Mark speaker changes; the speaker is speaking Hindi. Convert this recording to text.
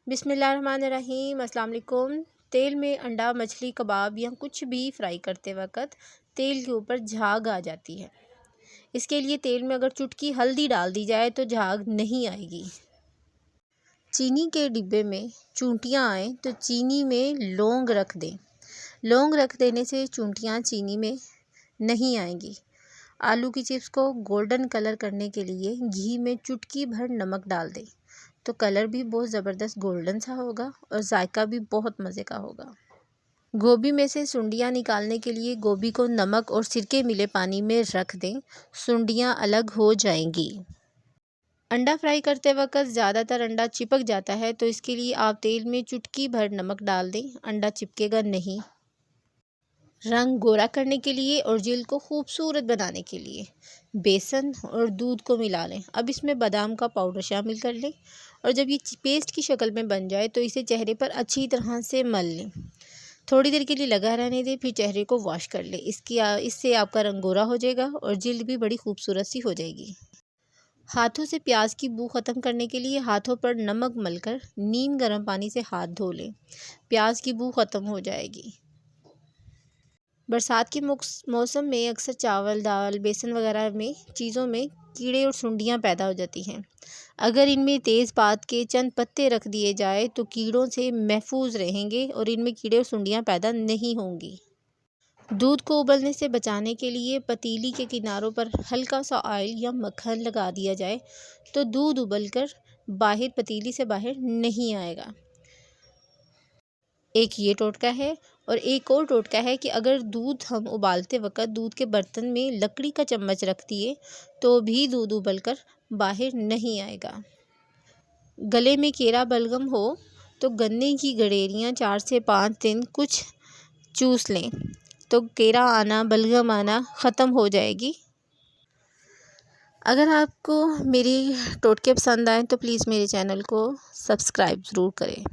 Speaker 1: बिस्मिल्लाहिर्रहमानिर्रहीम। अस्सलाम वालेकुम। तेल में अंडा, मछली, कबाब या कुछ भी फ्राई करते वक्त तेल के ऊपर झाग आ जाती है। इसके लिए तेल में अगर चुटकी हल्दी डाल दी जाए तो झाग नहीं आएगी। चीनी के डिब्बे में चूंटियाँ आए तो चीनी में लौंग रख दें। लौंग रख देने से चूंटियाँ चीनी में नहीं आएंगी। आलू की चिप्स को गोल्डन कलर करने के लिए घी में चुटकी भर नमक डाल दें तो कलर भी बहुत ज़बरदस्त गोल्डन सा होगा और जायका भी बहुत मज़े का होगा। गोभी में से सुंडियाँ निकालने के लिए गोभी को नमक और सिरके मिले पानी में रख दें, सुंडियाँ अलग हो जाएंगी। अंडा फ्राई करते वक्त ज़्यादातर अंडा चिपक जाता है तो इसके लिए आप तेल में चुटकी भर नमक डाल दें, अंडा चिपकेगा नहीं। रंग गोरा करने के लिए और जेल को खूबसूरत बनाने के लिए बेसन और दूध को मिला लें। अब इसमें बादाम का पाउडर शामिल कर लें और जब ये पेस्ट की शक्ल में बन जाए तो इसे चेहरे पर अच्छी तरह से मल लें। थोड़ी देर के लिए लगा रहने दें, फिर चेहरे को वॉश कर लें। इससे आपका रंग गोरा हो जाएगा और जिल्द भी बड़ी खूबसूरत सी हो जाएगी। हाथों से प्याज की बू ख़त्म करने के लिए हाथों पर नमक मलकर नीम गर्म पानी से हाथ धो लें, प्याज की बू ख़त्म हो जाएगी। बरसात के मौसम में अक्सर चावल, दाल, बेसन वगैरह में चीज़ों में कीड़े और सुंडियाँ पैदा हो जाती हैं। अगर इनमें तेज़पात के चंद पत्ते रख दिए जाए तो कीड़ों से महफूज रहेंगे और इनमें कीड़े और सुंडियाँ पैदा नहीं होंगी। दूध को उबलने से बचाने के लिए पतीली के किनारों पर हल्का सा ऑयल या मक्खन लगा दिया जाए तो दूध उबलकर पतीली से बाहर नहीं आएगा। एक ये टोटका है और एक और टोटका है कि अगर दूध हम उबालते वक्त दूध के बर्तन में लकड़ी का चम्मच रख दिए तो भी दूध उबलकर बाहर नहीं आएगा। गले में केरा बलगम हो तो गन्ने की गडेरियाँ 4 से 5 दिन कुछ चूस लें तो केरा आना, बलगम आना ख़त्म हो जाएगी। अगर आपको मेरी टोटके पसंद आए तो प्लीज़ मेरे चैनल को सब्सक्राइब ज़रूर करें।